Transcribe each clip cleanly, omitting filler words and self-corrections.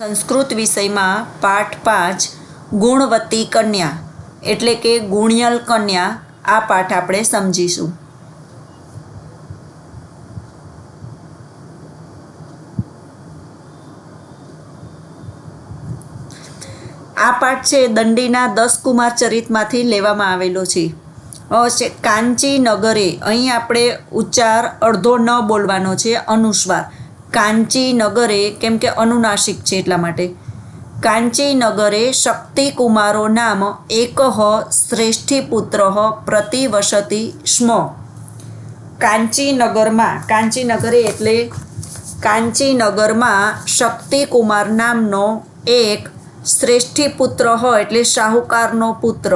સંસ્કૃત વિષયમાં પાઠ 5 ગુણવતી કન્યા એટલે કે ગુણ્યલ કન્યા આ પાઠ આપણે સમજીશું. આ પાઠ છે દંડીના 10 કુમાર ચરિતમાંથી લેવામાં આવેલો છે. કાંચી નગરે, અહીં આપણે ઉચ્ચાર અડધો ન બોલવાનો છે, અનુસ્વાર. કાંચી નગરે કેમ કે અનુનાસિક છે એટલા માટે. કાંચી નગરે શક્તિકુમારો નામ એકઃ શ્રેષ્ઠી પુત્ર પ્રતિવસતિ સ્મ. કાંચીનગરમાં, કાંચીનગરે એટલે કાંચીનગરમાં શક્તિકુમાર નામનો એક શ્રેષ્ઠી પુત્ર એટલે શાહુકારનો પુત્ર,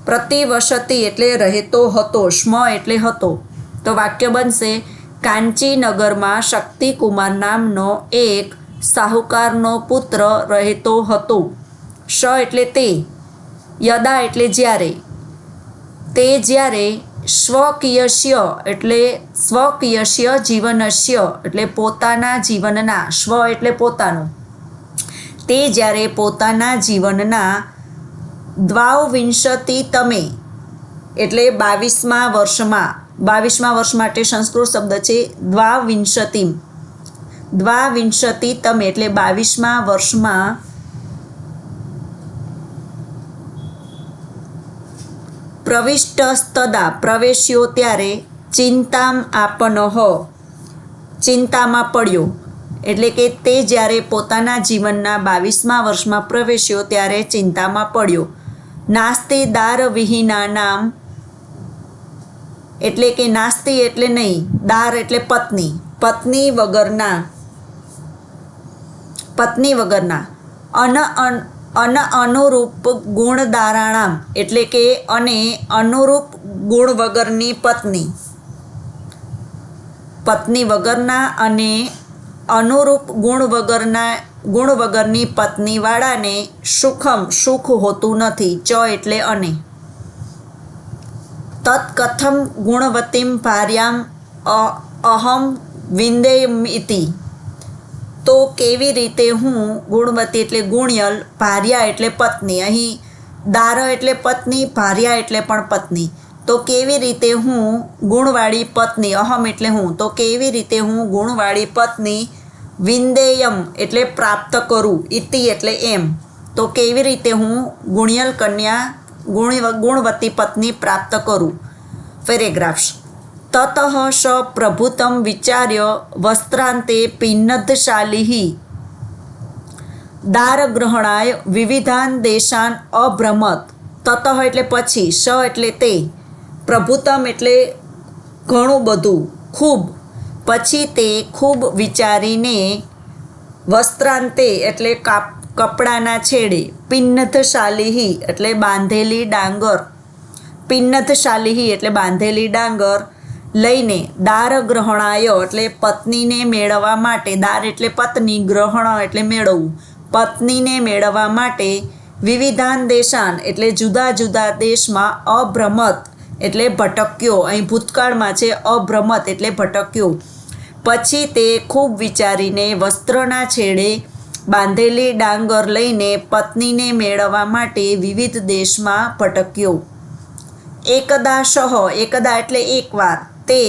પ્રતિવસતિ એટલે રહેતો હતો, સ્મ એટલે હતો. તો વાક્ય બનશે કાંચીનગરમાં શક્તિકુમાર નામનો એક શાહુકારનો પુત્ર રહેતો હતો. શ એટલે તે, યદા એટલે જ્યારે, તે જ્યારે સ્વકીયસ્ય એટલે સ્વકીયસ્ય જીવનસ્ય એટલે પોતાના જીવનના, સ્વ એટલે પોતાનું, તે જ્યારે પોતાના જીવનના દ્વાવિંશતિતમે એટલે 22મા વર્ષમાં, 22મા વર્ષ માટે સંસ્કૃત શબ્દ છે દ્વાવિંશતિમ, દ્વાવિંશતિતમે એટલે 22મા વર્ષમાં પ્રવિષ્ટસ્તદા પ્રવેશ્યો ત્યારે ચિંતામ આપનઃ ચિંતામાં પડ્યો એટલે કે તે જ્યારે પોતાના જીવનના 22મા વર્ષમાં પ્રવેશ્યો ત્યારે ચિંતામાં પડ્યો. નાસ્તિ દાર વિહીના નામ એટલે કે નાસ્તિ એટલે નહીં, દાર એટલે પત્ની, પત્ની વગરના, પત્ની વગરના, અનુરૂપ ગુણદારાણામ એટલે કે અને અનુરૂપ ગુણ વગરની પત્ની, પત્ની વગરના અને અનુરૂપ ગુણ વગરની પત્નીવાળાને સુખમ સુખ હોતું નથી. ચ એટલે અને. તત્કથમ ગુણવતીમ ભાર્યામ અહમ વિંદેયમિતિ, તો કેવી રીતે હું ગુણવતી એટલે ગુણ્યલ, ભાર્યા એટલે પત્ની, અહીં દાર એટલે પત્ની, ભાર્યા એટલે પણ પત્ની, તો કેવી રીતે હું ગુણવાળી પત્ની, અહમ એટલે હું, તો કેવી રીતે હું ગુણવાળી પત્ની વિંદેયમ એટલે પ્રાપ્ત કરું, ઇતિ એટલે એમ, તો કેવી રીતે હું ગુણ્યલ કન્યા ગુણવતી પત્ની પ્રાપ્ત કરું. પેરેગ્રાફ્સ. તતઃ સ પ્રભુતમ વિચાર્ય વસ્ત્રાંતે પિન્નદશાલિ દારગ્રહણાય વિવિધાન દેશાન અભ્રમત. તતઃ એટલે પછી, સ એટલે તે, પ્રભુતમ એટલે ઘણું બધું, ખૂબ, પછી તે ખૂબ વિચારીને, વસ્ત્રાંતે એટલે કપડાના છેડે, પિન્નદશાલિ એટલે બાંધેલી ડાંગર, પિન્નદશાલિ એટલે બાંધેલી ડાંગર લઈને, દારગ્રહણાય એટલે પત્નીને મેળવવા માટે, દાર એટલે પત્ની, ગ્રહણ એટલે મેળવવું, પત્નીને મેળવવા માટે, વિવિધાન દેશાન એટલે જુદા જુદા દેશમાં, અભ્રમત એટલે ભટક્યો, અહીં ભૂતકાળમાં છે, અભ્રમત એટલે ભટક્યો. પછી તે ખૂબ વિચારીને વસ્ત્રના છેડે બાંધેલી ડાંગર લઈને પત્નીને મેળવવા માટે વિવિધ દેશમાં ભટક્યો. એકદા સહ, એકદા એટલે એકવાર, તે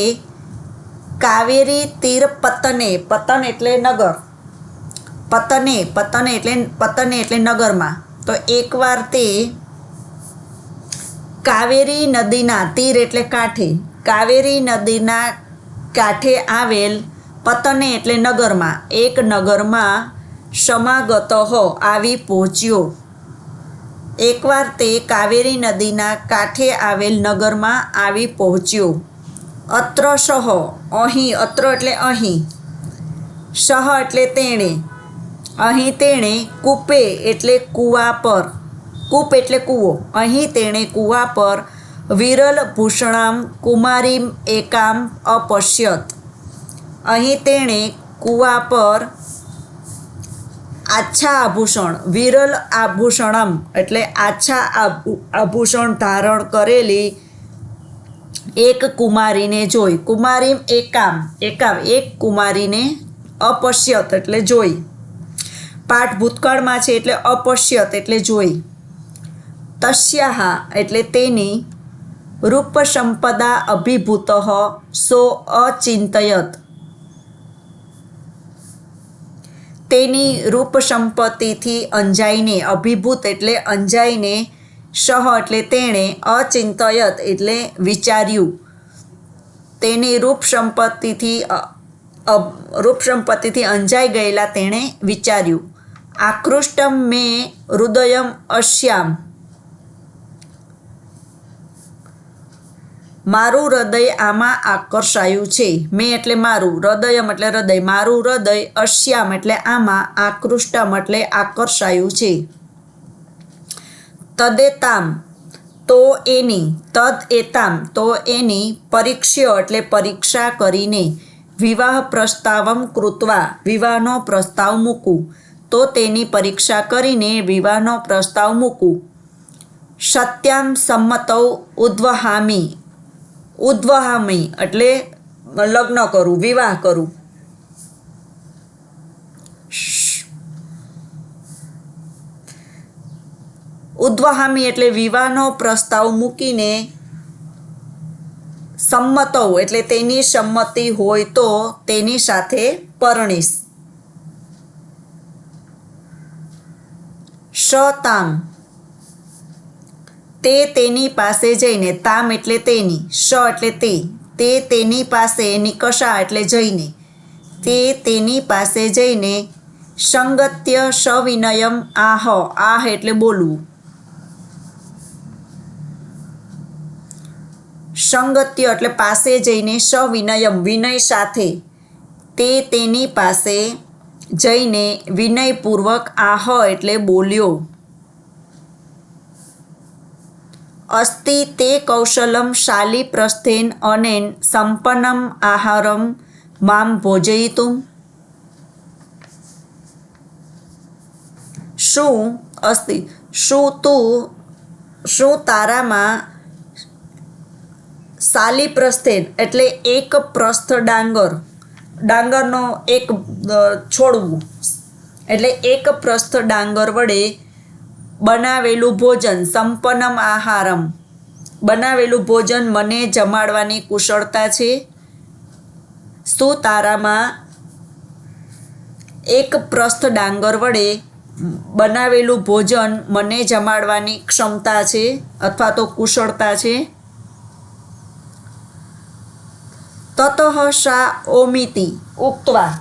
કાવેરી તીર પતને, પતન એટલે નગર, પતને એટલે નગરમાં, તો એકવાર તે કાવેરી નદીના, તીર એટલે કાંઠે, કાવેરી નદીના કાંઠે આવેલ, પતને એટલે નગરમાં, એક નગરમાં સમાગત આવી પહોંચ્યો. એકવાર તે કાવેરી નદીના કાંઠે આવેલ નગરમાં આવી પહોંચ્યો. અત્ર સહ, અહીં, અત્ર એટલે અહીં, સહ એટલે તેણે, અહીં તેણે, કૂપે એટલે કૂવા પર, કૂપ એટલે કૂવો, અહીં તેણે કૂવા પર વિરલ ભૂષણામ કુમારીમ એકામ અપશ્યત, અહીં તેણે કૂવા પર આછા આભૂષણ, વિરલ આભૂષણમ એટલે આછા આભૂષણ ધારણ કરેલી એક કુમારીને જોઈ. કુમારીમ એકામ, એકામ એક કુમારીને અપશ્યત એટલે જોઈ. પાઠ ભૂતકાળમાં છે એટલે અપશ્યત એટલે જોઈ. તસ્યાહા એટલે તેની રૂપ સંપદા અભિભૂત સો અચિંતયત, તેની રૂપ સંપત્તિથી અંજાઈને, અભિભૂત એટલે અંજાઈને, સહ એટલે તેણે, અચિંતયત એટલે વિચાર્યું, તેની રૂપ સંપત્તિથી અંજાઈ ગયેલા તેણે વિચાર્યું. આકૃષ્ટમ મે હૃદયમ અશ્યામ, મારું હૃદય આમાં આકર્ષાયું છે. મેં એટલે મારું, હૃદયમ એટલે હૃદય, મારું હૃદય, અશ્યામ એટલે આમાં, આકૃષ્ટમ એટલે આકર્ષાયું છે. તદેતામ તો એની, તદ એતામ તો એની, પરીક્ષ્ય એટલે પરીક્ષા કરીને, વિવાહ પ્રસ્તાવમ કૃત્વા વિવાહનો પ્રસ્તાવ મૂકું, તો તેની પરીક્ષા કરીને વિવાહનો પ્રસ્તાવ મૂકું. સત્યામ સંમતૌ ઉદ્વહામી એટલે લગ્ન કરું, વિવાહ કરું. ઉદ્વહામી એટલે વિવાહનો પ્રસ્તાવ મૂકીને, સંમતૌ એટલે તેની સંમતિ હોય તો તેની સાથે પરણીશ. સતામ તે તેની પાસે જઈને, તામ એટલે તેની, સ એટલે તે તેની પાસે, નિકષા એટલે જઈને, તે તેની પાસે જઈને, સંગત્ય સવિનયમ આહ એટલે બોલવું. સંગત્ય એટલે પાસે જઈને, સવિનયમ વિનય સાથે, તે તેની પાસે જઈને વિનયપૂર્વક આહ એટલે બોલ્યો. અસ્તિ તે કૌશલમ શાલી પ્રસ્થેન અનેન સંપન્નમ આહારમ મામ ભોજયિતુમ, શું અસ્તિ શું તારામાં શાલી પ્રસ્થેન એટલે એક પ્રસ્થ ડાંગરનો એક છોડવું એટલે એક પ્રસ્થ ડાંગર વડે બનાવેલું ભોજન, સંપન્નમ આહારમ બનાવેલું ભોજન મને જમાડવાની કુશળતા છે. શું તારામાં એક પ્રસ્થ ડાંગર વડે બનાવેલું ભોજન મને જમાડવાની ક્ષમતા છે અથવા તો કુશળતા છે. તતઃ સા ઓમિતિ ઉક્ત્વા,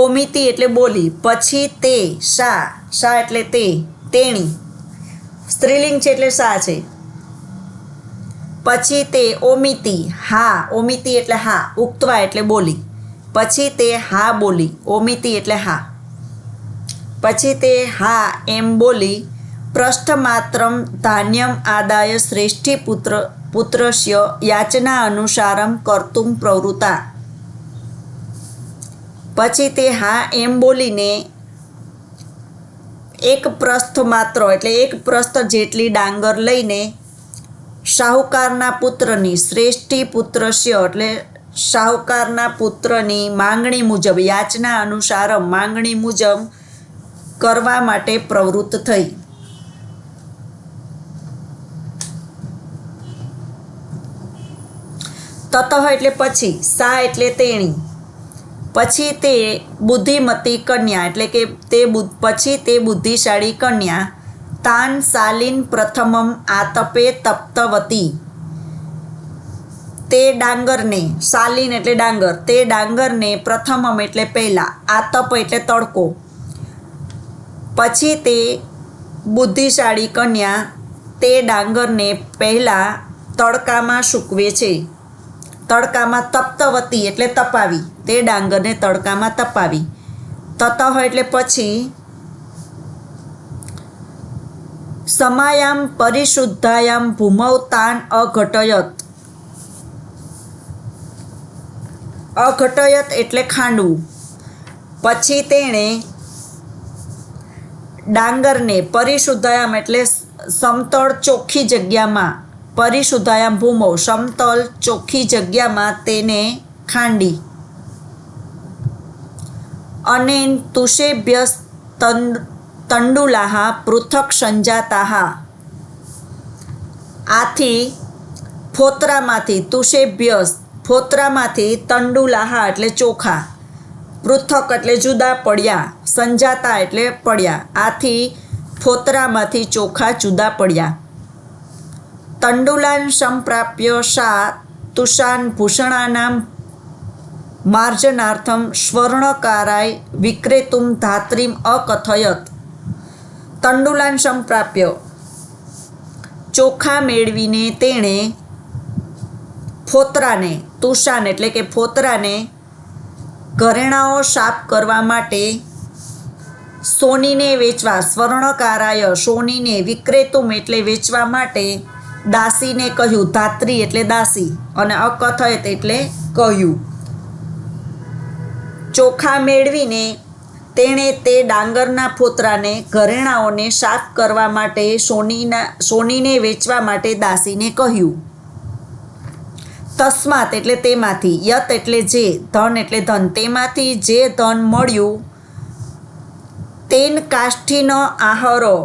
ઓમિતિ એટલે બોલી, પછી તે, સા એટલે તેણી, સ્ત્રીલિંગ છે એટલે સા છે. પછી તે ઓમિતિ એટલે હા, ઉક્ત્વા એટલે બોલી, પછી તે હા બોલી, ઓમિતિ એટલે હા. પછી તે હા એમ બોલી, પૃષ્ઠમાત્રમ ધાન્યમ આદાય શ્રેષ્ઠી પુત્રસ્ય યાચના અનુસારમ કર્તુમ પ્રવૃત્તા. પછી તે હા એમ બોલીને એક પ્રસ્થ માત્ર એટલે એક પ્રસ્થ જેટલી ડાંગર લઈને શાહુકારના પુત્રની, શ્રેષ્ઠી પુત્રસ્ય એટલે શાહુકારના પુત્રની માંગણી મુજબ, યાચના અનુસારમ માંગણી મુજબ કરવા માટે પ્રવૃત્ત થઈ. તતઃ એટલે પછી, સા એટલે તેણી, પછી તે બુદ્ધિમતી કન્યા એટલે કે પછી તે બુદ્ધિશાળી કન્યા, તાન શાલીન પ્રથમમ આતપે તપ્તવતી, તે ડાંગરને, શાલીન એટલે ડાંગર, તે ડાંગરને પ્રથમમ એટલે પહેલા, આતપ એટલે તડકો, પછી તે બુદ્ધિશાળી કન્યા તે ડાંગરને પહેલા તડકામાં સૂકવે છે. તડકામાં તપ્તવતી એટલે તપાવી, તે ડાંગરને તડકામાં તપાવી. તતઃ એટલે પછી, સમાયામ પરિશુદ્ધાયામ ભૂમૌ તાન અઘટયત, અઘટયત એટલે ખાંડવું. પછી તેણે ડાંગરને, પરિશુદ્ધાયામ એટલે સમતળ ચોખ્ખી જગ્યામાં, પરિશુદ્ધાયામ ભૂમો, સમતલ ચોખ્ખી જગ્યામાં તેને ખાંડી. અનેન તુષેભ્ય તંડુલાહ પૃથક સંજાતાહ. આથી ફોતરામાંથી, તુષેભ્ય ફોતરામાંથી, તંડુલાહ એટલે ચોખા, પૃથક એટલે જુદા પડ્યા, સંજાતા એટલે પડ્યા. આથી ફોતરામાંથી ચોખા જુદા પડ્યા. તંડુલાન સંપ્રાપ્ય સા તુષાન ભૂષણાનામ માર્જનાર્થમ સ્વર્ણકારાય વિક્રેતુમ ધાત્રીમ અકથયત. તંડુલાન સંપ્રાપ્ય ચોખા મેળવીને તેણે ફોતરાને, તુષાન એટલે કે ફોતરાને ઘરેણાઓ સાફ કરવા માટે સોનીને વેચવા, સ્વર્ણકારાય સોનીને, વિક્રેતુમ એટલે વેચવા માટે દાસીને કહ્યું, ધાત્રી એટલે દાસી, અને અકથયત એટલે કહ્યું. ચોખા મેળવીને તેણે તે ડાંગરના ફોતરાને ઘરેણાઓને સાફ કરવા માટે સોનીને વેચવા માટે દાસીને કહ્યું. તસ્માત એટલે તેમાંથી, યત એટલે જે, ધન એટલે ધન, તેમાંથી જે ધન મળ્યું, તેન કાષ્ઠીનો આહારો,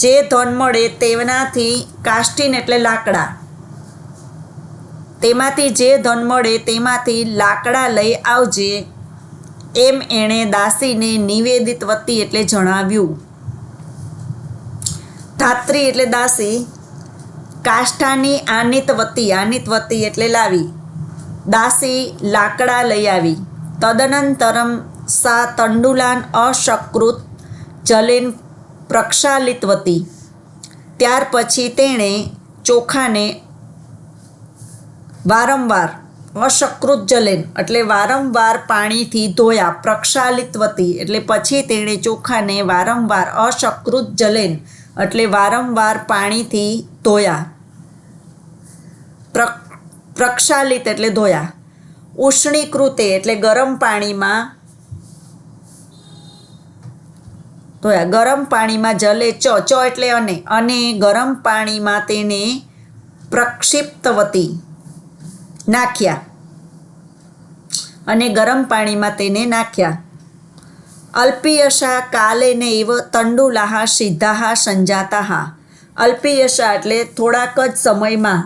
જે ધન મળે તેનાથી, કાષ્ઠીન એટલે લાકડા, તેમાંથી જે ધન મળે તેમાંથી લાકડા લઈ આવજે, એમ એણે દાસીને નિવેદિતવતી એટલે જણાવ્યું. ધાત્રી એટલે દાસી, કાષ્ઠાની આનિતવતી, આનિતવતી એટલે લાવી, દાસી લાકડા લઈ આવી. તદનંતરમ સા તંડુલાન અસકૃત જલેન પ્રક્ષાલિતવતી. ત્યાર પછી તેણે ચોખાને વારંવાર, અસકૃત જલેન એટલે વારંવાર પાણીથી ધોયા, પ્રક્ષાલિતવતી એટલે પછી તેણે ચોખાને વારંવાર, અસકૃત જલેન એટલે વારંવાર પાણીથી ધોયા, પ્રક્ષાલિત એટલે ધોયા. ઉષ્ણીકૃતે એટલે ગરમ પાણીમાં ધોયા, ગરમ પાણીમાં જલે ચ એટલે અને ગરમ પાણીમાં તેને પ્રક્ષિપ્તવતી નાખ્યા, અને ગરમ પાણીમાં તેને નાખ્યા. અલ્પિયશા કાલેને એવ તંડુલાહ સિદ્ધાહ સંજાતાહ. અલ્પિયશા એટલે થોડાક જ સમયમાં,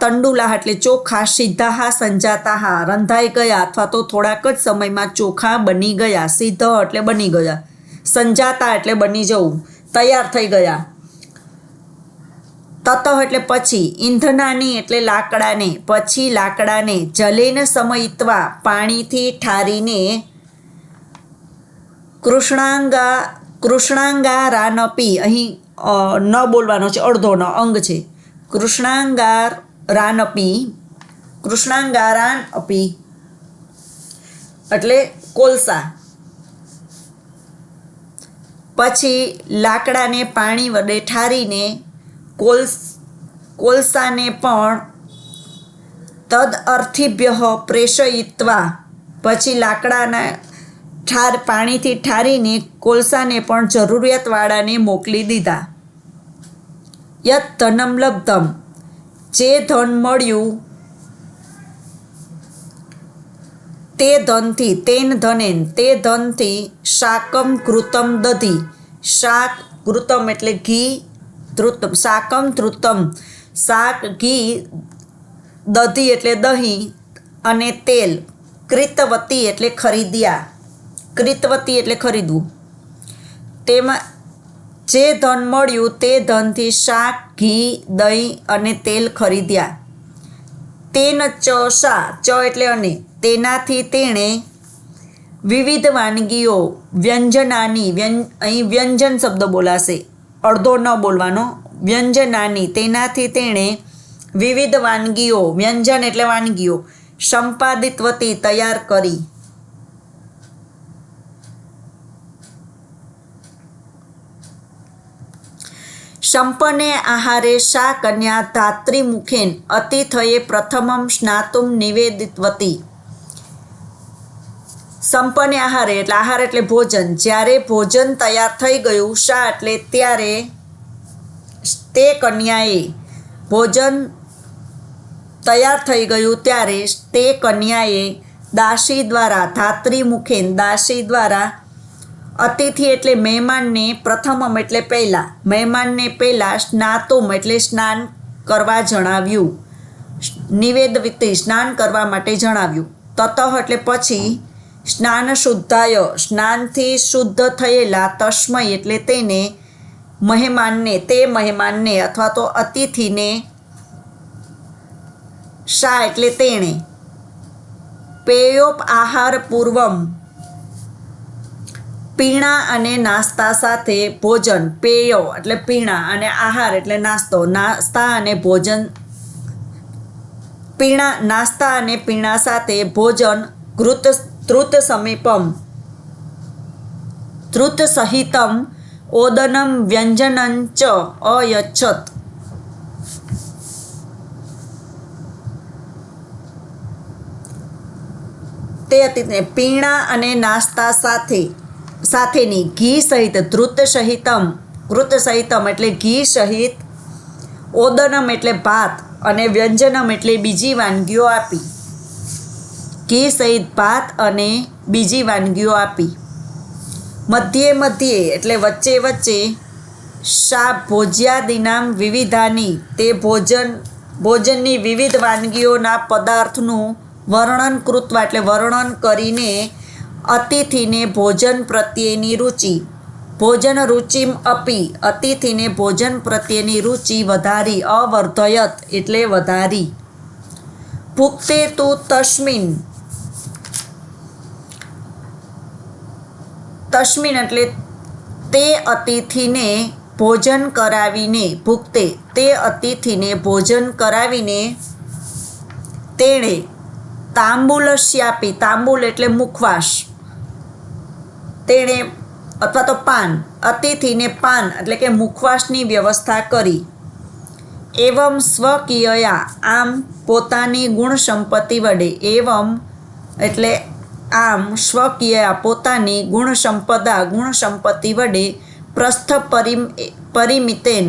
તંડુલાહ એટલે ચોખા, સિદ્ધાહ સંજાતાહ રંધાઈ ગયા, અથવા તો થોડાક જ સમયમાં ચોખા બની ગયા. સિદ્ધ એટલે બની ગયા, સંજાતા એટલે બની જવું, તૈયાર થઈ ગયા. તત એટલે પછી, ઈંધનાની એટલે લાકડાને, પછી લાકડાને, જલેન સમયિત્વા પાણીથી ઠારીને, કૃષ્ણાંગારાનપી, અહીં ન બોલવાનો છે, અડધો ન અંગ છે, કૃષ્ણાંગારાન અપી એટલે કોલસા. પછી લાકડાને પાણી વડે ઠારીને કોલસાને પણ તદ અર્થિભ્ય પ્રેષયિત્વા, પછી લાકડાના પાણીથી ઠારીને કોલસાને પણ જરૂરિયાતવાળાને મોકલી દીધા. યત ધનમ લબ્ધમ, જે ધન મળ્યું તે ધનથી, તેન ધનેન તે ધનથી, શાકમ ઘૃતમ દધી, શાક ઘૃતમ એટલે ઘી, ધૃતમ શાકમ ધૃતમ શાક, ઘી, દધી એટલે દહીં, અને તેલ, ક્રિતવતી એટલે ખરીદ્યા, ક્રિતવતી એટલે ખરીદવું. તેમાં જે ધન મળ્યું તે ધનથી શાક, ઘી, દહીં અને તેલ ખરીદ્યા. તેન ચ સા, ચ એટલે અને, તેનાથી તેણે વિવિધ વાનગીઓ, વ્યંજનાની, અહીં વ્યંજન શબ્દ બોલાશે, અડધો ન બોલવાનો, વ્યંજનાની, તેનાથી તેણે વિવિધ વાનગીઓ, વ્યંજન એટલે વાનગીઓ, સંપાદિતવતી તૈયાર કરી. સંપન્ને આહારે સા કન્યા ધાત્રીમુખેન અતિથયે પ્રથમમ સ્નાતુમ નિવેદિતવતી. સંપન્ને આહારે એટલે આહાર એટલે ભોજન. જ્યારે ભોજન તૈયાર થઈ ગયું, શા એટલે ત્યારે, તે કન્યાએ ભોજન તૈયાર થઈ ગયું ત્યારે તે કન્યાએ દાસી દ્વારા ધાત્રી મુખેન દાસી દ્વારા અતિથિ એટલે મહેમાનને પ્રથમમ એટલે પહેલાં મહેમાનને પહેલાં સ્નાતુમ એટલે સ્નાન કરવા જણાવ્યું. નિવેદવિતિ સ્નાન કરવા માટે જણાવ્યું. તતઃ એટલે પછી સ્નાન શુદ્ધાય સ્નાનથી શુદ્ધ થયેલા તસ્મય એટલે તેને મહેમાનને અથવા તો અતિથિને શા એટલે તેણે પેયોપ આહાર પૂર્વમ પીણા અને નાસ્તા સાથે ભોજન પેયો એટલે પીણા અને આહાર એટલે નાસ્તો નાસ્તા અને ભોજન પીણા નાસ્તા અને પીણા સાથે ભોજન ધૃત સહિતમ ઓદનમ વ્યંજનં ચ અયચ્છત. તે અતિથિને પીણા અને નાસ્તા સાથેની ઘી સહિત ધૃત સહિતમ એટલે ઘી સહિત ઓદનમ એટલે ભાત અને વ્યંજનમ એટલે બીજી વાનગીઓ આપી. ઘી સહિત ભાત અને બીજી વાનગીઓ આપી. મધ્યે એટલે વચ્ચે શા ભોજ્યાદિનામ વિવિધાની તે ભોજનની વિવિધ વાનગીઓના પદાર્થનું વર્ણન કૃત્વા એટલે વર્ણન કરીને અતિથિને ભોજન પ્રત્યેની રુચિ ભોજન રુચિમ અપી અતિથિને ભોજન પ્રત્યેની રુચિ વધારી. અવર્ધયત એટલે વધારી. ભુક્તે તુ તસ્મિન એટલે તે અતિથિને ભોજન કરાવીને ભુક્તે તે અતિથિને ભોજન કરાવીને તેણે તાંબૂલસ્યાપી તાંબૂલ એટલે મુખવાસ તેણે અથવા તો પાન અતિથિને પાન એટલે કે મુખવાસની વ્યવસ્થા કરી. એવમ સ્વકીયયા આમ પોતાની ગુણ સંપત્તિ વડે એવમ એટલે આમ સ્વકીય પોતાની ગુણ સંપત્તિ વડે પ્રસ્થ પરિમિતેન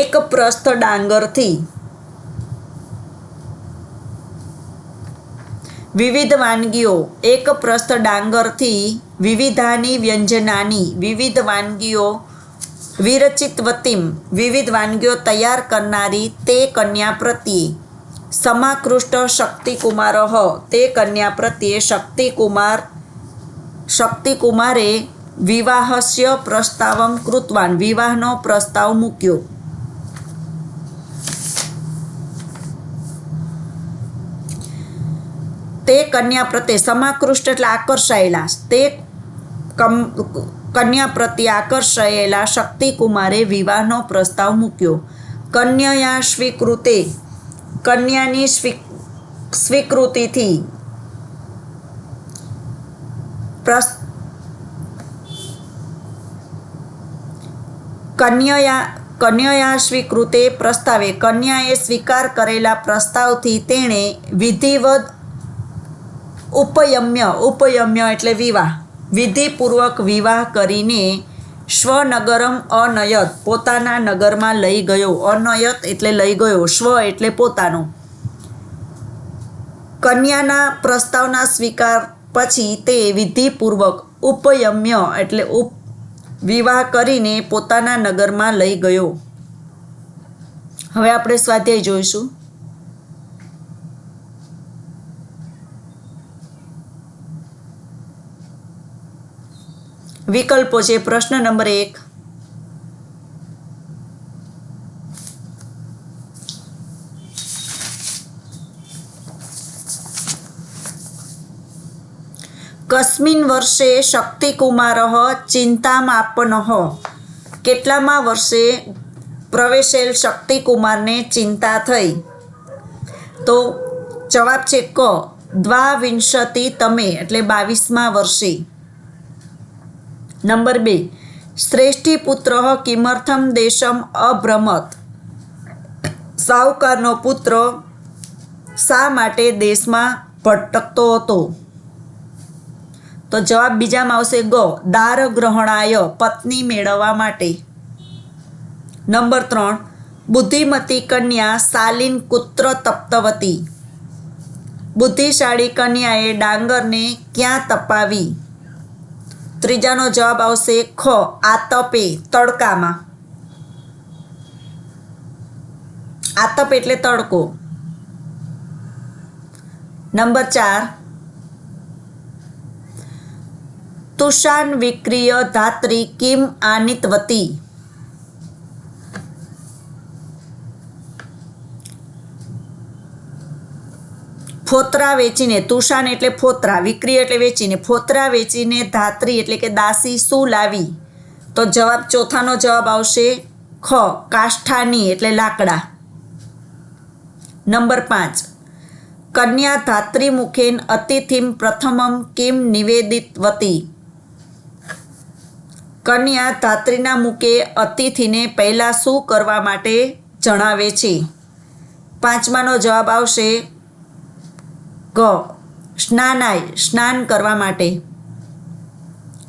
એક પ્રસ્થ ડાંગરથી વિવિધ વાનગીઓ એક પ્રસ્થ ડાંગરથી વિવિધાની વ્યંજનાની વિવિધ વાનગીઓ વિરચિતવતીમ વિવિધ વાનગીઓ તૈયાર કરનારી તે કન્યા પ્રત્યે સમાકૃષ્ટ શક્તિકુમાર તે કન્યા પ્રત્યે શક્તિકુમારે વિવાહસ્ય પ્રસ્તાવમ કૃતવાન વિવાહનો પ્રસ્તાવ મૂક્યો. તે કન્યા પ્રત્યે સમાકૃષ્ટ એટલે આકર્ષાયેલા તે કન્યા પ્રત્યે આકર્ષાયેલા શક્તિકુમારે વિવાહનો પ્રસ્તાવ મૂક્યો. કન્યાયા સ્વીકૃતે કન્યાની સ્વીકૃતિથી કન્યાયા સ્વીકૃતે પ્રસ્તાવે કન્યાએ સ્વીકાર કરેલા પ્રસ્તાવથી તેણે વિધિવદ ઉપયમ્ય એટલે વિવાહ વિધિપૂર્વક વિવાહ કરીને સ્વનગરમ અનયત પોતાના નગરમાં લઈ ગયો. અનયત એટલે લઈ ગયો. સ્વ એટલે પોતાનો. કન્યાના પ્રસ્તાવના સ્વીકાર પછી તે વિધિપૂર્વક ઉપયમ્ય એટલે વિવાહ કરીને પોતાના નગરમાં લઈ ગયો. હવે આપણે સ્વાધ્યાય જોઈશું. વિકલ્પો છે. પ્રશ્ન નંબર 1 કસ્મિન વર્ષે શક્તિકુમારઃ ચિંતામાપનઃ કેટલામાં વર્ષે પ્રવેશેલ શક્તિકુમારને ચિંતા થઈ? તો જવાબ છે ક દ્વાવિંશતિતમે એટલે 22મા વર્ષે. નંબર 2 શ્રેષ્ઠીપુત્ર કિમર્થમ દેશમ અભ્રમત સાહુકારનો પુત્ર શા માટે દેશમાં ભટકતો હતો? તો જવાબ બીજામાં આવશે ગ, દાર ગ્રહણાય, પત્ની મેળવવા માટે. નંબર 3, બુદ્ધિમતી કન્યા શાલીન કુત્ર તપ્તવતી. બુદ્ધિશાળી કન્યાએ ડાંગરને ક્યાં તપાવી? ત્રીજાનો જવાબ આવશે ખ, આતપે, તડકામાં. આતપ એટલે તડકો. Number 4, તુષાન વિક્રિય ધાત્રી Kim આનિતવતી. ફોતરા વેચીને, તુષાન એટલે ફોતરા, વિક્રિય એટલે વેચીને, ફોતરા વેચીને ધાત્રી એટલે કે દાસી શું લાવી? તો જવાબ ચોથાનો જવાબ આવશે ખ, કાષ્ઠાની એટલે લાકડા. નંબર 5, કન્યા ધાત્રી મુખેન અતિથિમ પ્રથમમ કિમ નિવેદિતવતી. કન્યા ધાત્રીના મુખે અતિથિને પહેલાં શું કરવા માટે જણાવે છે? પાંચમાનો જવાબ આવશે ગ, સ્નાનાય, સ્નાન કરવા માટે.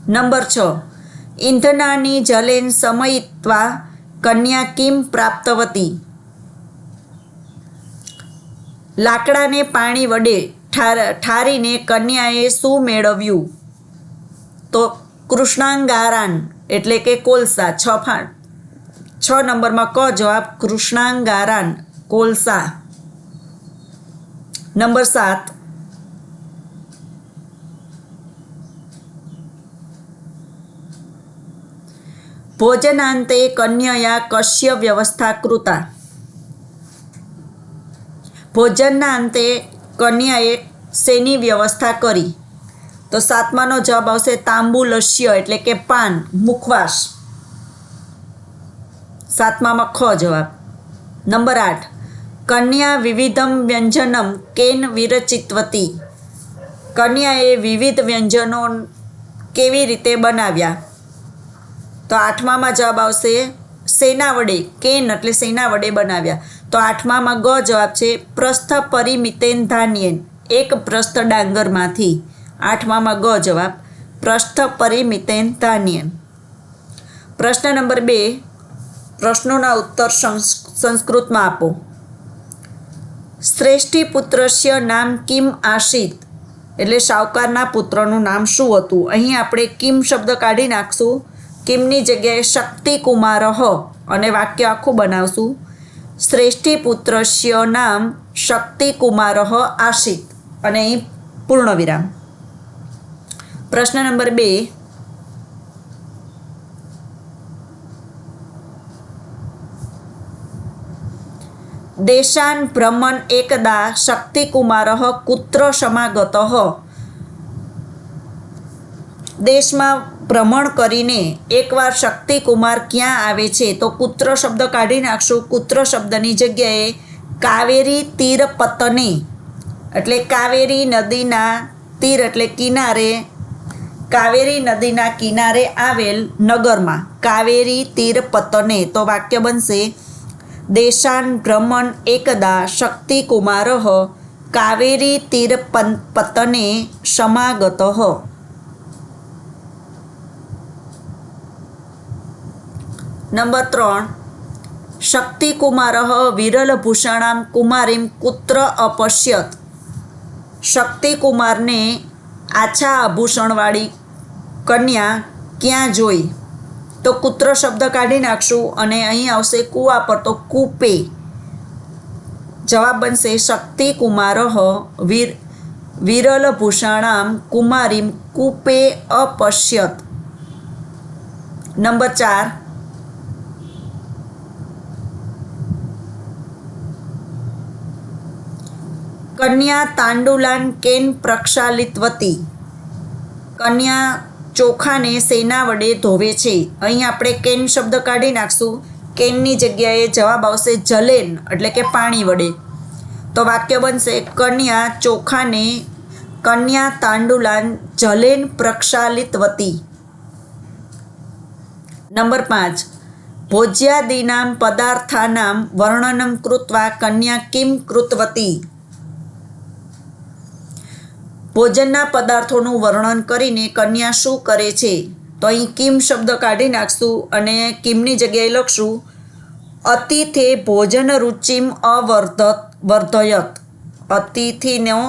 નંબર 6, ઇંધનાની જલેન સમયિત્વા કન્યા કિમ પ્રાપ્તવતી. લાકડાને પાણી વડે ઠારીને કન્યાએ શું મેળવ્યું? તો કૃષ્ણાંગારાન એટલે કે કોલસા. 6 નંબરમાં ક જવાબ, કૃષ્ણાંગારાન, કોલસા. નંબર 7, ભોજનાંતે કન્યયા કશ્ય વ્યવસ્થા કૃતા. ભોજનના અંતે કન્યાએ શેની વ્યવસ્થા કરી? તો 7માનો જવાબ આવશે તાંબુલસ્ય એટલે કે પાન, મુખવાસ. 7મામાં ખ જવાબ. નંબર 8, કન્યા વિવિધમ વ્યંજનમ કેન વિરચિતવતી. કન્યાએ વિવિધ વ્યંજનો કેવી રીતે બનાવ્યા? તો 8મામાં જવાબ આવશે શેના વડે, કેન એટલે શેના વડે બનાવ્યા. તો 8મામાં ગ જવાબ છે, પ્રસ્થ પરિમિતેન ધાન્યેન, એક પ્રસ્થ ડાંગરમાંથી. 8મામાં ગ જવાબ, પ્રસ્થ પરિમિતેન ધાન્યેન. પ્રશ્ન નંબર 2, પ્રશ્નોના ઉત્તર સંસ્કૃતમાં આપો. શ્રેષ્ઠી પુત્રસ્ય નામ કિમ આસીત. એટલે શાહુકારના પુત્રનું નામ શું હતું? અહીં આપણે કિમ શબ્દ કાઢી નાખશું. કિમની જગ્યાએ શક્તિકુમાર અને વાક્ય આખું બનાવશું. શ્રેષ્ઠી પુત્રસ્ય નામ શક્તિકુમાર આસીત અને અહીં પૂર્ણ વિરામ. પ્રશ્ન નંબર 2, દેશાન ભ્રમણ એકદા શક્તિકુમાર કુત્ર સમાગત. દેશમાં ભ્રમણ કરીને એકવાર શક્તિકુમાર ક્યાં આવે છે? તો કુત્ર શબ્દ કાઢી નાખશું. કુત્ર શબ્દની જગ્યાએ કાવેરી તીર પતને એટલે કાવેરી નદીના તીર એટલે કિનારે, કાવેરી નદીના કિનારે આવેલ નગરમાં કાવેરી તીર પતને. તો વાક્ય બનશે દેશાન ભ્રમણ એકદા શક્તિકુમાર કાવેરી તીર પતને સમાગત. નંબર 3, શક્તિકુમાર વિરલભૂષણામ કુમારીમ કુત્ર અપશ્યત. શક્તિકુમારને આછા આભૂષણવાળી કન્યા ક્યાં જોઈ? તો કુત્ર શબ્દ કાઢી નાખશું અને અહીં આવશે કુવા પર, તો કૂપે. જવાબ બનશે શક્તિકુમાર વિરલભૂષણામ કુમારીમ કૂપે અપશ્યત. નંબર 4, કન્યા તાંડુલાન કેન પ્રક્ષાલિતવતી. કન્યા ચોખાને શેના વડે ધોવે છે? અહીં આપણે કેન શબ્દ કાઢી નાખશું. કેનની જગ્યાએ જવાબ આવશે જલેન એટલે કે પાણી વડે. તો વાક્ય બનશે કન્યા તાંડુલાન જલેન પ્રક્ષાલિતવતી. નંબર 5, ભોજ્યાદીનામ પદાર્થાનામ વર્ણનમ કૃત્વા કન્યા કિમ કૃતવતી. ભોજનના પદાર્થોનું વર્ણન કરીને કન્યા શું કરે છે? તો અહીં કિમ શબ્દ કાઢી નાખશું અને કિમની જગ્યાએ લખશું અતિથે ભોજન રુચિમ વર્ધયત. અતિથિનો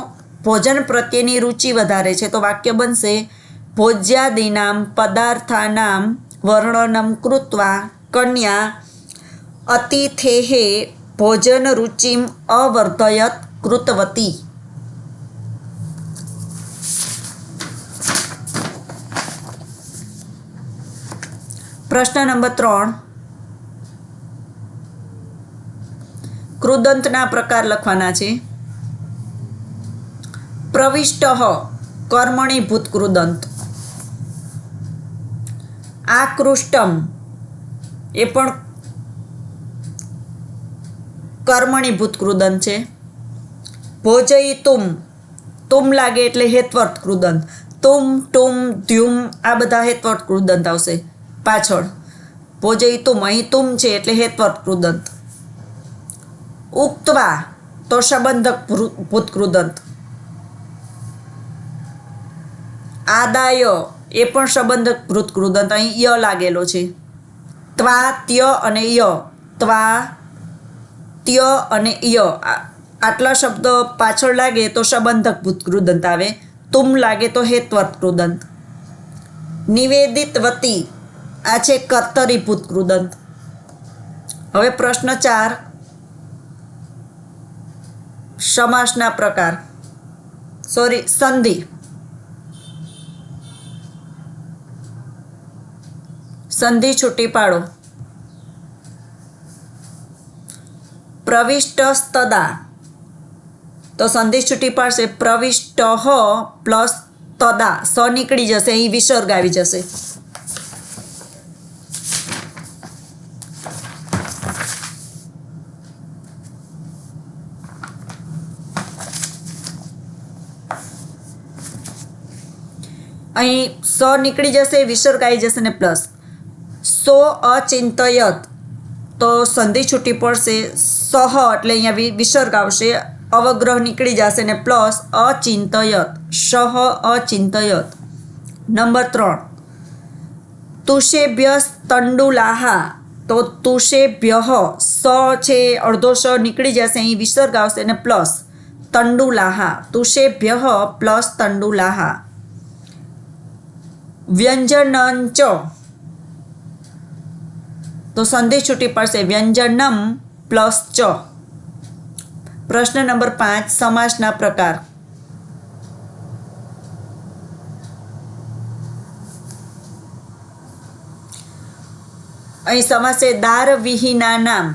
ભોજન પ્રત્યેની રુચિ વધારે છે. તો વાક્ય બનશે ભોજ્યાદીનામ પદાર્થાનામ વર્ણનમ કૃત્વા કન્યા અતિથેઃ ભોજન રુચિમ અવર્ધયત કૃતવતી. પ્રશ્ન નંબર 3. કૃદંતના પ્રકાર લખવાના છે. પ્રવિષ્ટઃ કર્મણીભૂત કૃદંત. આકૃષ્ટમ એ પણ કર્મણીભૂત કૃદંત છે. ભોજયિતુમ તુમ લાગે એટલે હેત્વર્થ કૃદંત. તુમ ટુમ દ્યુમ આ બધા હેત્વર્થ કૃદંત આવશે પાછળ. ભોજયિતુમ અહીં તુમ છે એટલે હેત્વર્થ કૃદંત. ઉક્ત્વા તો સંબંધક ભૂત કૃદંત. આદાય એ પણ સંબંધક ભૂત કૃદંત. અહીં ય લાગેલો છે. ત્વા ત્ય અને ય. ત્વા ત્ય અને ય આટલા શબ્દ પાછળ લાગે તો સંબંધક ભૂત કૃદંત આવે. તુમ લાગે તો હેત્વર્થ કૃદંત. નિવેદિતવતી આ છે કર્તરીભૂત કૃદંત. હવે પ્રશ્ન 4. સમાસના પ્રકાર સંધિ. સંધિ છૂટી પાડો. પ્રવિષ્ટસ્તદા તો સંધિ છૂટી પાડશે પ્રવિષ્ટ પ્લસ તદા. સ નીકળી જશે, અહીં વિસર્ગ આવી જશે. અહીં સ નીકળી જશે, વિસર્ગ આવી જશે ને પ્લસ. સો અચિંતયત તો સંધિ છૂટી પડશે. સહ એટલે અહીંયા વિસર્ગ આવશે, અવગ્રહ નીકળી જશે ને પ્લસ અચિંતયત. સહ અચિંતયત. નંબર 3. તુષેભ્ય તંડુલાહા તો તુષેભ્ય સ છે અડધો સ નીકળી જશે, અહીં વિસર્ગ આવશે ને પ્લસ તંડુલાહા. તુષેભ્ય પ્લસ તંડુલાહા. વ્યંજનંચ તો સંધિ છૂટી પડશે વ્યંજનમ પ્લસ ચ. પ્રશ્ન નંબર 5. સમાસના પ્રકાર. અહીં સમાસ છે દાર વિહીના નામ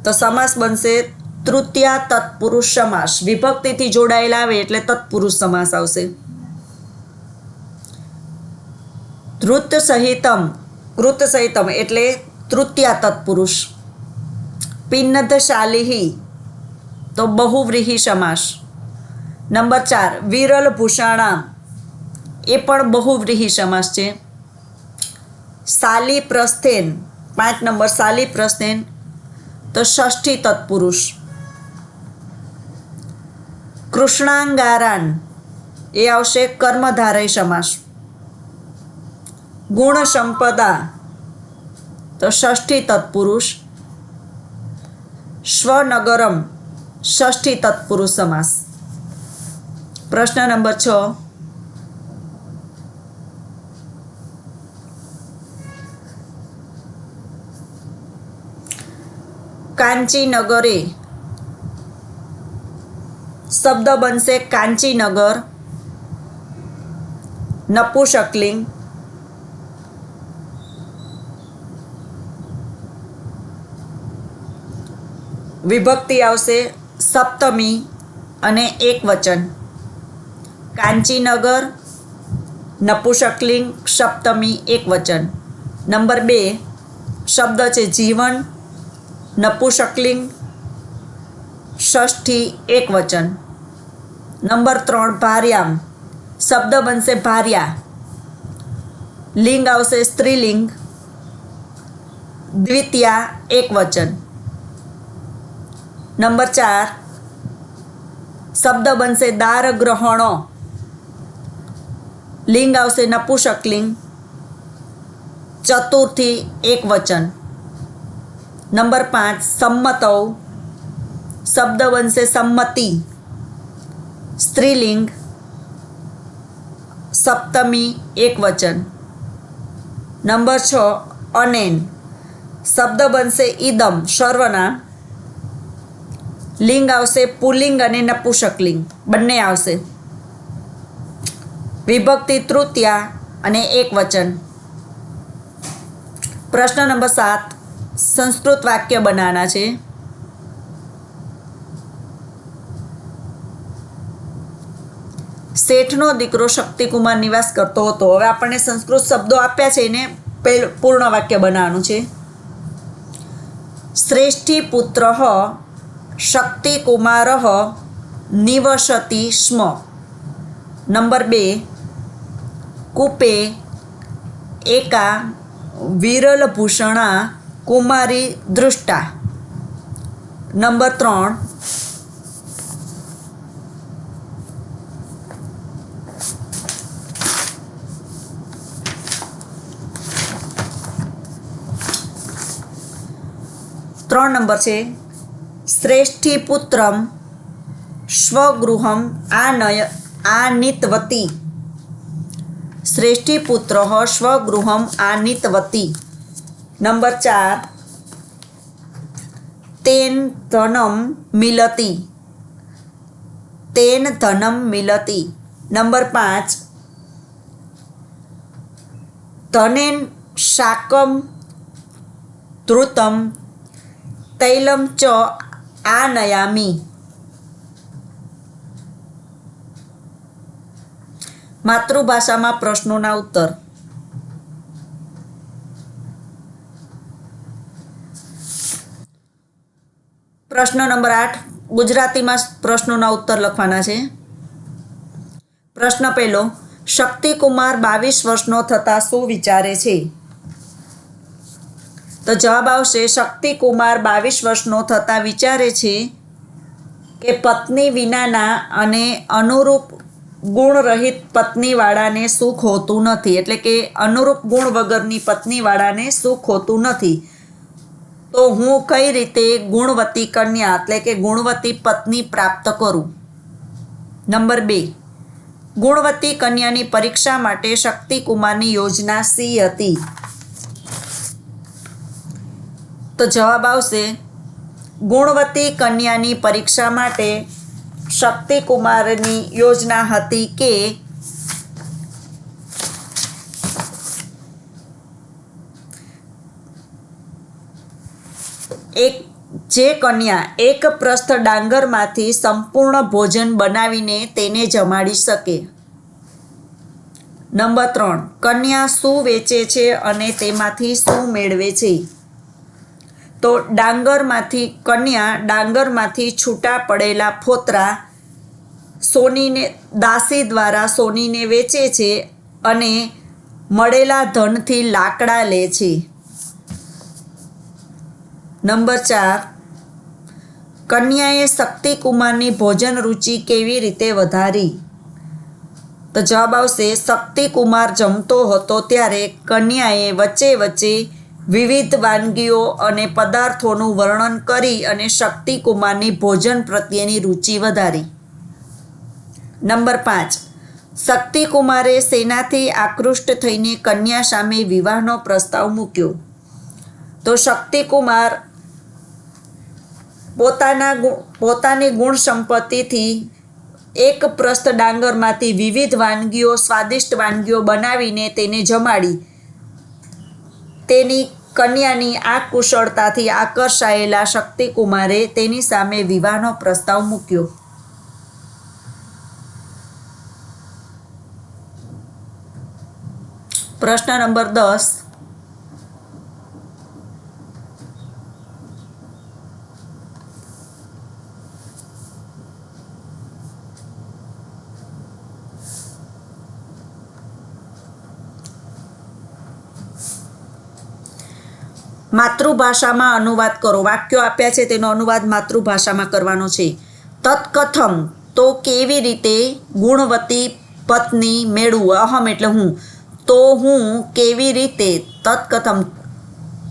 તો સમાસ બનશે તૃતીયા તત્પુરુષ સમાસ. વિભક્તિથી જોડાયેલા આવે એટલે તત્પુરુષ સમાસ આવશે. ધૃત સહિતમ એટલે તૃતીયા તત્પુરુષ. પિન્નધશાલિહી તો બહુવ્રીહી સમાસ. નંબર 4. વિરલ ભૂષાણામ એ પણ બહુવ્રીહી સમાસ છે. શાલી પ્રસ્થેન 5 નંબર શાલી પ્રસ્થેન તો ષષ્ઠી તત્પુરુષ. કૃષ્ણાંગારાન એ આવશે કર્મધારય સમાસ. ગુણ સંપદા તો ષષ્ઠી તત્પુરુષ. સ્વનગરમ ષષ્ઠી તત્પુરુષ સમાસ. પ્રશ્ન નંબર 6. કાંચીનગરે શબ્દ બનશે કાંચીનગર. નપુંસકલિંગ. વિભક્તિ આવશે સપ્તમી અને એકવચન. કાંચીનગર નપુંસકલિંગ સપ્તમી એકવચન. નંબર 2 શબ્દ છે જીવન નપુંસકલિંગ ષષ્ઠી એકવચન. નંબર 3 ભાર્યામ શબ્દ બનશે ભાર્યા. લિંગ આવશે સ્ત્રીલિંગ. દ્વિતીયા એકવચન. નંબર 4 શબ્દ બનશે દાર ગ્રહણો, લિંગ આવશે નપુંસકલિંગ, ચતુર્થી એક વચન. નંબર 5 સંમતૌ, શબ્દ બનશે સંમતિ, સ્ત્રીલિંગ, સપ્તમી એક વચન. નંબર 6 અનેન, શબ્દ બનશે ઈદમ સર્વનામ, લિંગ આવશે પુલ્લિંગ અને નપુંસકલિંગ બંને આવશે, વિભક્તિ તૃતીયા અને એક વચન. પ્રશ્ન નંબર 7 સંસ્કૃત વાક્ય બનાવવાના છે. શેઠનો દીકરો શક્તિકુમાર નિવાસ કરતો હતો. હવે આપણને સંસ્કૃત શબ્દો આપ્યા છે એને પૂર્ણ વાક્ય બનાવવાનું છે. શ્રેષ્ઠી પુત્ર શક્તિકુમાર નિવસતિ સ્મ. નંબર 2 કૂપે એકા વિરલભૂષણા કુમારી દૃષ્ટા. નંબર 3 નંબર છે શ્રેષ્ઠી પુત્રમ સ્વગૃહમ આનીતવતી. શ્રેષ્ઠી પુત્ર સ્વગૃહમ આનીતવતી. નંબર 4 તેન ધનમ મિલતી, તેન ધનમ મિલતી. નંબર 5 ધનેન શાકમ ધૃતમ તૈલમ ચ આનયામી. માતૃભાષામાં પ્રશ્નોના ઉત્તર. પ્રશ્ન નંબર 8 ગુજરાતીમાં પ્રશ્નોના ઉત્તર લખવાના છે. પ્રશ્ન પહેલો, શક્તિકુમાર 22 વર્ષનો થતાં શું વિચારે છે? તો જવાબ આવશે શક્તિકુમાર 22 વર્ષનો થતાં વિચારે છે કે પત્ની વિનાના અને અનુરૂપ ગુણરહિત પત્નીવાળાને સુખ હોતું નથી. એટલે કે અનુરૂપ ગુણ વગરની પત્નીવાળાને સુખ હોતું નથી. તો હું કઈ રીતે ગુણવતી કન્યા એટલે કે ગુણવતી પત્ની પ્રાપ્ત કરું? નંબર 2 ગુણવતી કન્યાની પરીક્ષા માટે શક્તિકુમારની યોજના શી હતી? તો જવાબ આવશે ગુણવતી કન્યાની પરીક્ષા માટે શક્તિકુમારની યોજના હતી કે જે કન્યા એક પ્રસ્થ ડાંગરમાંથી સંપૂર્ણ ભોજન બનાવીને તેને જમાડી શકે. નંબર 3 કન્યા શું વેચે છે અને તેમાંથી શું મેળવે છે? તો કન્યા ડાંગરમાંથી છૂટા પડેલા ફોતરા સોનીને દાસી દ્વારા સોનીને વેચે છે અને મળેલા ધનથી લાકડા લે છે. નંબર 4 કન્યાએ શક્તિકુમારની ભોજન રુચિ કેવી રીતે વધારી? તો જવાબ આવશે શક્તિકુમાર જમતો હતો ત્યારે કન્યાએ વચ્ચે વચ્ચે વિવિધ વાનગીઓ અને પદાર્થોનું વર્ણન કરી અને શક્તિકુમારની ભોજન પ્રત્યેની રુચિ વધારી. નંબર 5 શક્તિકુમારે સેનાથી આકૃષ્ટ થઈને કન્યા સામે વિવાહનો પ્રસ્તાવ મૂક્યો. તો શક્તિકુમાર પોતાની ગુણ સંપત્તિથી એક પ્રસ્થ ડાંગરમાંથી વિવિધ વાનગીઓ સ્વાદિષ્ટ વાનગીઓ બનાવીને તેને જમાડી. તેની કન્યાની આ કુશળતાથી આકર્ષાયેલા શક્તિકુમારે તેની સામે વિવાહનો પ્રસ્તાવ મૂક્યો. પ્રશ્ન નંબર 10 માતૃભાષામાં અનુવાદ કરો. વાક્યો આપ્યા છે તેનો અનુવાદ માતૃભાષામાં કરવાનો છે. તત્કથમ તો કેવી રીતે ગુણવતી પત્ની મેળવું? અહમ એટલે હું. તો હું કેવી રીતે તત્કથમ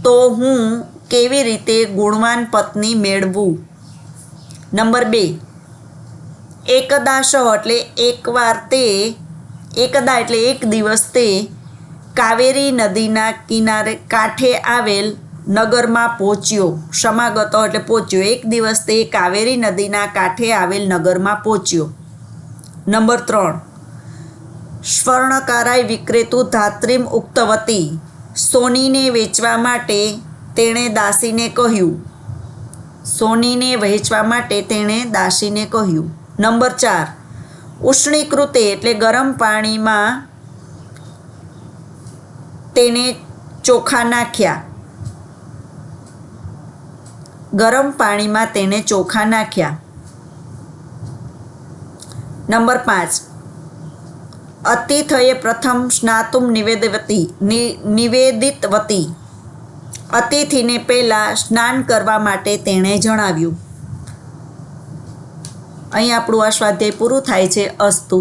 તો હું કેવી રીતે ગુણવાન પત્ની મેળવું? નંબર 2, એકદાશ એટલે એકવાર તે, એકદા એટલે એક દિવસ તે કાવેરી નદીના કિનારે કાંઠે આવેલ નગરમાં પહોંચ્યો. સમાગતો એટલે પહોંચ્યો. એક દિવસ તે કાવેરી નદીના કાંઠે આવેલ નગરમાં પહોંચ્યો. નંબર 3, સ્વર્ણકારાય વિક્રેતુ ધાત્રીમ ઉક્તવતી. સોનીને વેચવા માટે તેણે દાસીને કહ્યું. સોનીને વહેંચવા માટે તેણે દાસીને કહ્યું. નંબર 4, ઉષ્ણીકૃતે એટલે ગરમ પાણીમાં તેને ચોખા નાખ્યા. ગરમ પાણીમાં તેને ચોખા નાખ્યા. નંબર 5, અતિથયે પ્રથમ સ્નાતુમ નિવેદિતવતી. અતિથિને પહેલાં સ્નાન કરવા માટે તેણે જણાવ્યું. અહીં આપણું આ સ્વાધ્યાય પૂરું થાય છે. અસ્તુ.